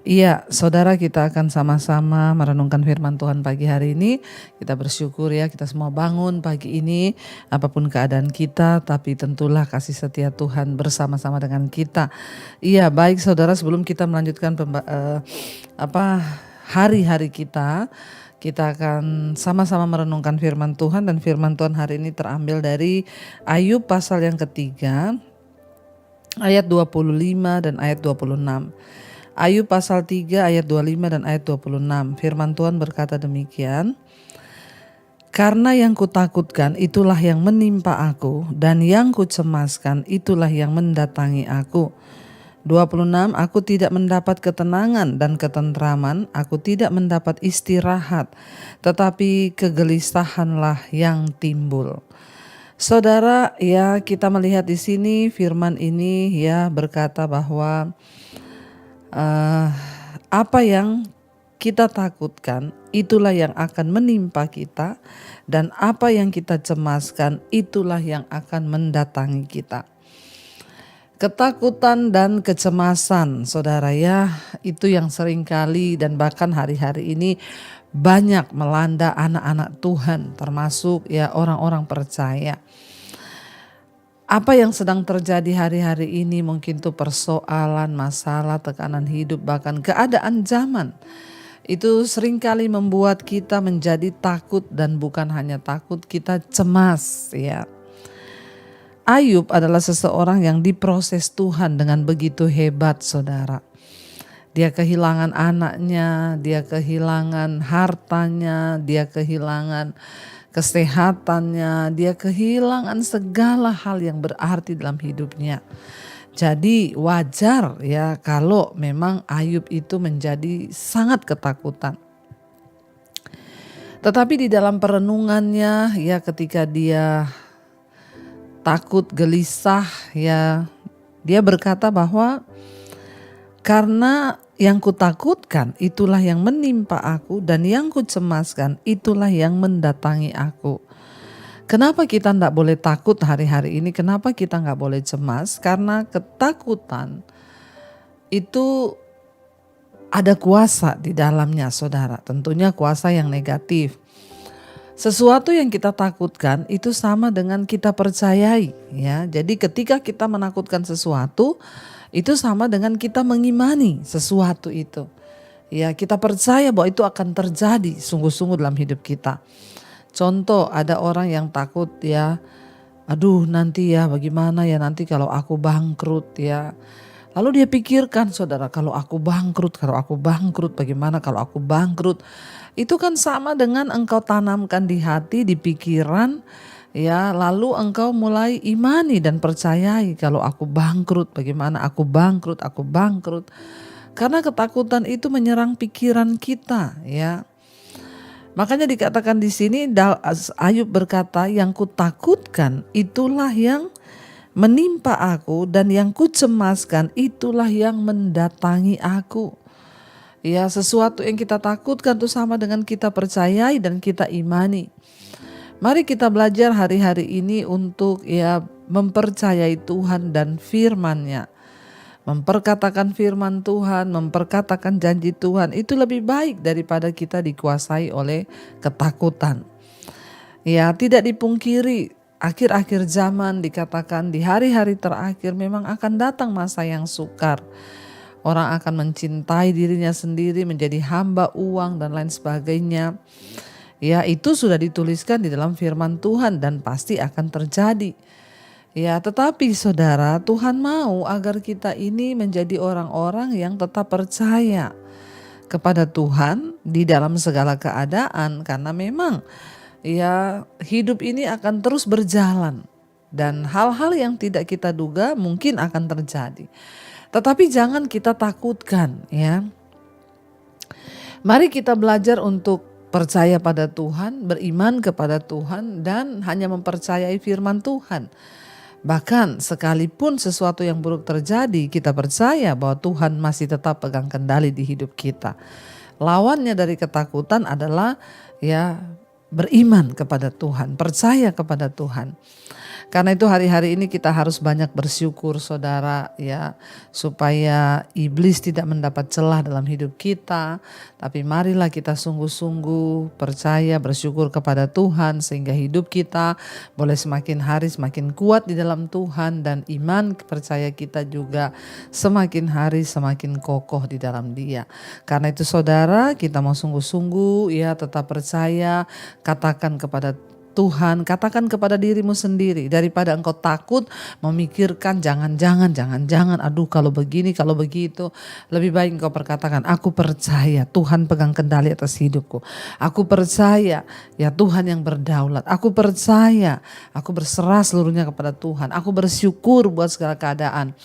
Iya, saudara, kita akan sama-sama merenungkan firman Tuhan pagi hari ini. Kita bersyukur ya, kita semua bangun pagi ini, apapun keadaan kita, tapi tentulah kasih setia Tuhan bersama-sama dengan kita. Iya, baik saudara, sebelum kita melanjutkan hari-hari kita akan sama-sama merenungkan firman Tuhan, dan firman Tuhan hari ini terambil dari Ayub pasal yang ketiga, ayat 25 dan ayat 26. Ayub pasal 3 ayat 25 dan ayat 26. Firman Tuhan berkata demikian. Karena yang kutakutkan itulah yang menimpa aku, dan yang kucemaskan itulah yang mendatangi aku. 26. Aku tidak mendapat ketenangan dan ketentraman, aku tidak mendapat istirahat, tetapi kegelisahanlah yang timbul. Saudara, ya, kita melihat di sini firman ini ya berkata bahwa apa yang kita takutkan itulah yang akan menimpa kita, dan apa yang kita cemaskan itulah yang akan mendatangi kita. Ketakutan dan kecemasan, saudara ya, itu yang seringkali dan bahkan hari-hari ini banyak melanda anak-anak Tuhan, termasuk ya orang-orang percaya. Apa yang sedang terjadi hari-hari ini mungkin tuh persoalan, masalah, tekanan hidup, bahkan keadaan zaman. Itu seringkali membuat kita menjadi takut, dan bukan hanya takut, kita cemas ya. Ayub adalah seseorang yang diproses Tuhan dengan begitu hebat, saudara. Dia kehilangan anaknya, dia kehilangan hartanya, dia kehilangan kesehatannya, dia kehilangan segala hal yang berarti dalam hidupnya. Jadi wajar ya kalau memang Ayub itu menjadi sangat ketakutan. Tetapi di dalam perenungannya ya, ketika dia takut, gelisah ya, dia berkata bahwa karena yang kutakutkan itulah yang menimpa aku, dan yang kucemaskan itulah yang mendatangi aku. Kenapa kita tidak boleh takut hari-hari ini? Kenapa kita nggak boleh cemas? Karena ketakutan itu ada kuasa di dalamnya, saudara. Tentunya kuasa yang negatif. Sesuatu yang kita takutkan itu sama dengan kita percayai ya. Jadi ketika kita menakutkan sesuatu, itu sama dengan kita mengimani sesuatu itu. Ya, kita percaya bahwa itu akan terjadi sungguh-sungguh dalam hidup kita. Contoh, ada orang yang takut ya, aduh nanti ya bagaimana ya nanti kalau aku bangkrut ya. Lalu dia pikirkan, saudara, kalau aku bangkrut bagaimana kalau aku bangkrut. Itu kan sama dengan engkau tanamkan di hati, di pikiran ya, lalu engkau mulai imani dan percayai kalau aku bangkrut, bagaimana aku bangkrut. Karena ketakutan itu menyerang pikiran kita ya. Makanya dikatakan di sini Ayub berkata, yang kutakutkan itulah yang menimpa aku, dan yang kucemaskan itulah yang mendatangi aku. Ya, sesuatu yang kita takutkan itu sama dengan kita percayai dan kita imani. Mari kita belajar hari-hari ini untuk ya mempercayai Tuhan dan firman-Nya. Memperkatakan firman Tuhan, memperkatakan janji Tuhan itu lebih baik daripada kita dikuasai oleh ketakutan. Ya, tidak dipungkiri akhir-akhir zaman dikatakan di hari-hari terakhir memang akan datang masa yang sukar. Orang akan mencintai dirinya sendiri, menjadi hamba uang dan lain sebagainya. Ya, itu sudah dituliskan di dalam firman Tuhan dan pasti akan terjadi. Ya, tetapi saudara, Tuhan mau agar kita ini menjadi orang-orang yang tetap percaya kepada Tuhan di dalam segala keadaan, karena memang ya hidup ini akan terus berjalan dan hal-hal yang tidak kita duga mungkin akan terjadi. Tetapi jangan kita takutkan ya. Mari kita belajar untuk percaya pada Tuhan, beriman kepada Tuhan, dan hanya mempercayai firman Tuhan. Bahkan sekalipun sesuatu yang buruk terjadi, kita percaya bahwa Tuhan masih tetap pegang kendali di hidup kita. Lawannya dari ketakutan adalah ya beriman kepada Tuhan, percaya kepada Tuhan. Karena itu hari-hari ini kita harus banyak bersyukur saudara ya, supaya iblis tidak mendapat celah dalam hidup kita. Tapi marilah kita sungguh-sungguh percaya, bersyukur kepada Tuhan sehingga hidup kita boleh semakin hari semakin kuat di dalam Tuhan, dan iman percaya kita juga semakin hari semakin kokoh di dalam Dia. Karena itu saudara, kita mau sungguh-sungguh ya tetap percaya, katakan kepada Tuhan, katakan kepada dirimu sendiri, daripada engkau takut memikirkan jangan-jangan, aduh kalau begini, kalau begitu, lebih baik engkau perkatakan, aku percaya Tuhan pegang kendali atas hidupku. Aku percaya ya Tuhan yang berdaulat. Aku percaya, aku berserah seluruhnya kepada Tuhan. Aku bersyukur buat segala keadaan.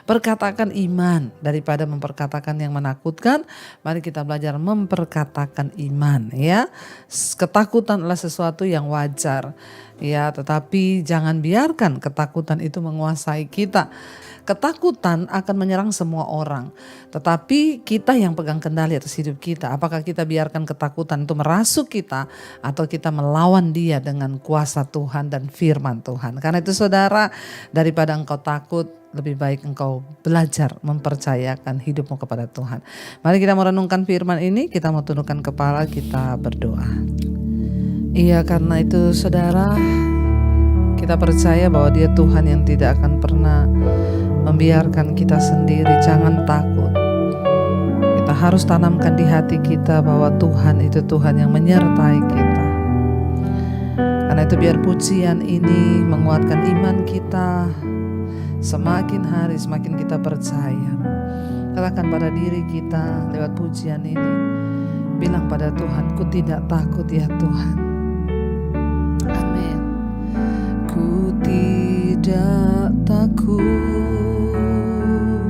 Perkatakan iman daripada memperkatakan yang menakutkan. Mari kita belajar memperkatakan iman ya. Ketakutan adalah sesuatu yang wajar ya, tetapi jangan biarkan ketakutan itu menguasai kita. Ketakutan akan menyerang semua orang, tetapi kita yang pegang kendali atas hidup kita. Apakah kita biarkan ketakutan itu merasuk kita, atau kita melawan dia dengan kuasa Tuhan dan firman Tuhan. Karena itu saudara, daripada engkau takut, lebih baik engkau belajar mempercayakan hidupmu kepada Tuhan. Mari kita merenungkan firman ini, kita mau tundukkan kepala, kita berdoa. Iya, karena itu saudara, kita percaya bahwa Dia Tuhan yang tidak akan pernah membiarkan kita sendiri. Jangan takut. Kita harus tanamkan di hati kita bahwa Tuhan itu Tuhan yang menyertai kita. Karena itu biar pujian ini menguatkan iman kita. Semakin hari semakin kita percaya. Katakan pada diri kita lewat pujian ini, bilang pada Tuhan, ku tidak takut ya Tuhan. Amin. Ku tidak takut,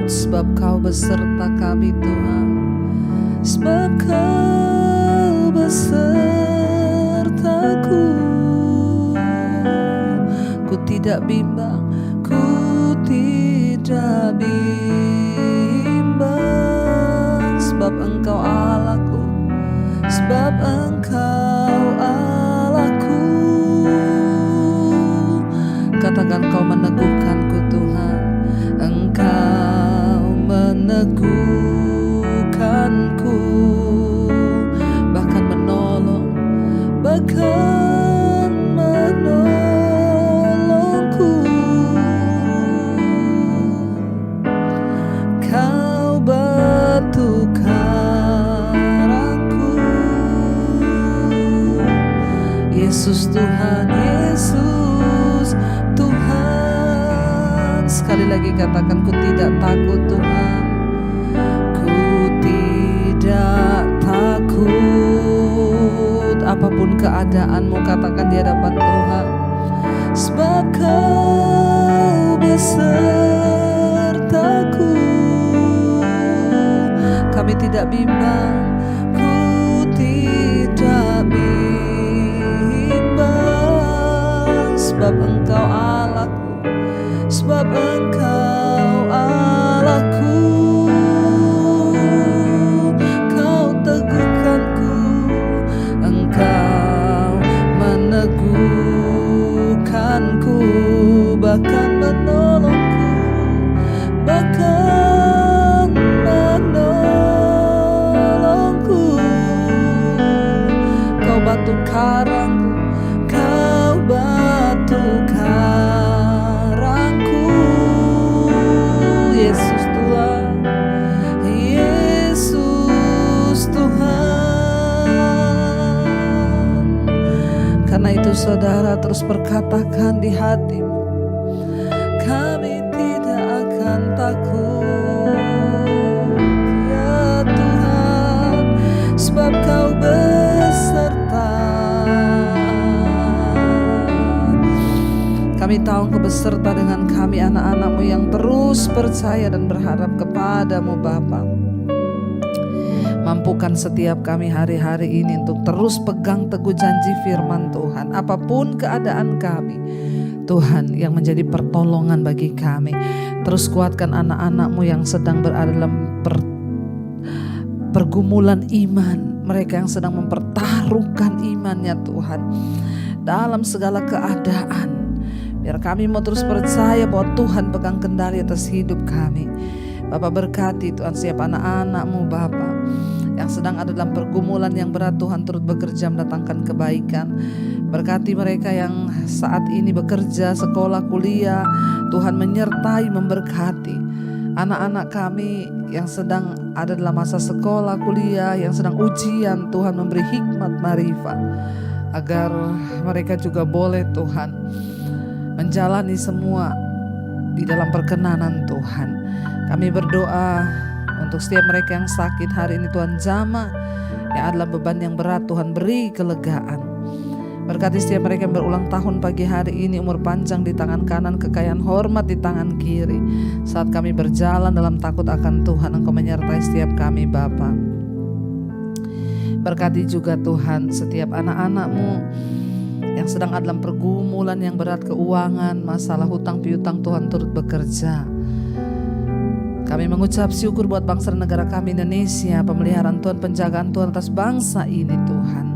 sebab Kau beserta kami Tuhan. Sebab Kau besertaku. Ku tidak bimbang, ku tidak bimbang, sebab Engkau Allahku, sebab Engkau Allahku. Katakan, Kau meneguhkanku Tuhan, Engkau meneguhkanku, bahkan menolong, bahkan menolongku. Kau batu karangku, Yesus Tuhan, Yesus Tuhan. Sekali lagi katakan, ku tidak takut Tuhan, ku tidak takut. Apapun keadaanmu, katakan di hadapan Tuhan, sebab Kau besertaku. Kami tidak bimbang, ku tidak bimbang, sebab Engkau Allahku, sebab Engkau Allahku. Kau teguhkanku, Engkau meneguhkanku, bahkan menolongku, bahkan menolongku. Kau batu karangku, Kau batu karangku, Yesus Tuhan, Yesus Tuhan. Karena itu saudara, terus perkatakan di hatimu, kami tidak akan takut ya Tuhan, sebab Kau beserta. Kami tahu Engkau beserta dengan kami, anak-anak-Mu yang terus percaya dan berharap kepada-Mu Bapa. Mampukan setiap kami hari-hari ini untuk terus pegang teguh janji firman Tuhan. Apapun keadaan kami, Tuhan yang menjadi pertolongan bagi kami. Terus kuatkan anak-anak-Mu yang sedang berada dalam pergumulan iman. mereka yang sedang mempertaruhkan imannya Tuhan dalam segala keadaan. Biar kami mau terus percaya bahwa Tuhan pegang kendali atas hidup kami. Bapa, berkati Tuhan setiap anak-anak-Mu Bapa yang sedang ada dalam pergumulan yang berat. Tuhan turut bekerja mendatangkan kebaikan. Berkati mereka yang saat ini bekerja, sekolah, kuliah. Tuhan menyertai, memberkati anak-anak kami yang sedang ada dalam masa sekolah, kuliah, yang sedang ujian. Tuhan memberi hikmat, marifat, agar mereka juga boleh Tuhan menjalani semua di dalam perkenanan Tuhan. Kami berdoa untuk setiap mereka yang sakit hari ini, Tuhan jamah yang adalah beban yang berat, Tuhan beri kelegaan. Berkati setiap mereka yang berulang tahun pagi hari ini, umur panjang di tangan kanan, kekayaan hormat di tangan kiri. Saat kami berjalan dalam takut akan Tuhan, Engkau menyertai setiap kami Bapa. Berkati juga Tuhan setiap anak-anak-Mu yang sedang ada dalam pergumulan yang berat, keuangan, masalah hutang piutang. Tuhan turut bekerja. Kami mengucap syukur buat bangsa dan negara kami Indonesia, pemeliharaan Tuhan, penjagaan Tuhan atas bangsa ini Tuhan.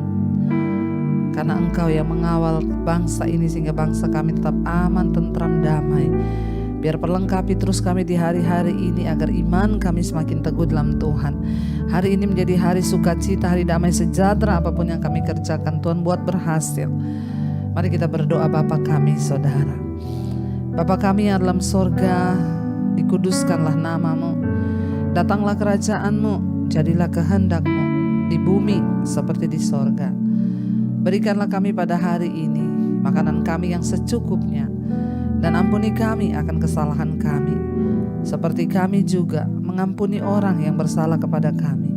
Karena Engkau yang mengawal bangsa ini sehingga bangsa kami tetap aman, tentram, damai. Biar perlengkapi terus kami di hari-hari ini agar iman kami semakin teguh dalam Tuhan. Hari ini menjadi hari sukacita, hari damai sejahtera. Apapun yang kami kerjakan Tuhan buat berhasil. Mari kita berdoa. Bapa kami Saudara, Bapa kami yang dalam sorga, dikuduskanlah nama-Mu, datanglah kerajaan-Mu, jadilah kehendak-Mu di bumi seperti di sorga. Berikanlah kami pada hari ini makanan kami yang secukupnya, dan ampuni kami akan kesalahan kami, seperti kami juga mengampuni orang yang bersalah kepada kami.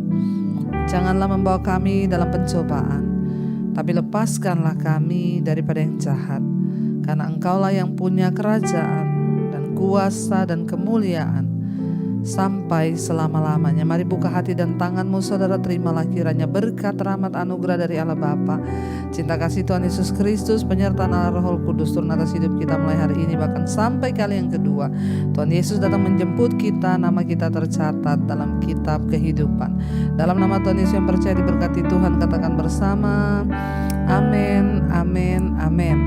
Janganlah membawa kami dalam pencobaan, tapi lepaskanlah kami daripada yang jahat. Karena Engkaulah yang punya kerajaan dan kuasa dan kemuliaan sampai selama-lamanya. Mari buka hati dan tanganmu saudara, terimalah kiranya berkat, rahmat, anugerah dari Allah Bapa, cinta kasih Tuhan Yesus Kristus, penyertaan Allah Roh Kudus turun atas hidup kita mulai hari ini bahkan sampai kali yang kedua. Tuhan Yesus datang menjemput kita, nama kita tercatat dalam kitab kehidupan. Dalam nama Tuhan Yesus yang percaya diberkati Tuhan, katakan bersama, amin, amin, amin.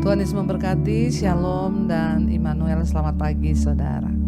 Tuhan Yesus memberkati. Shalom dan Immanuel. Selamat pagi saudara.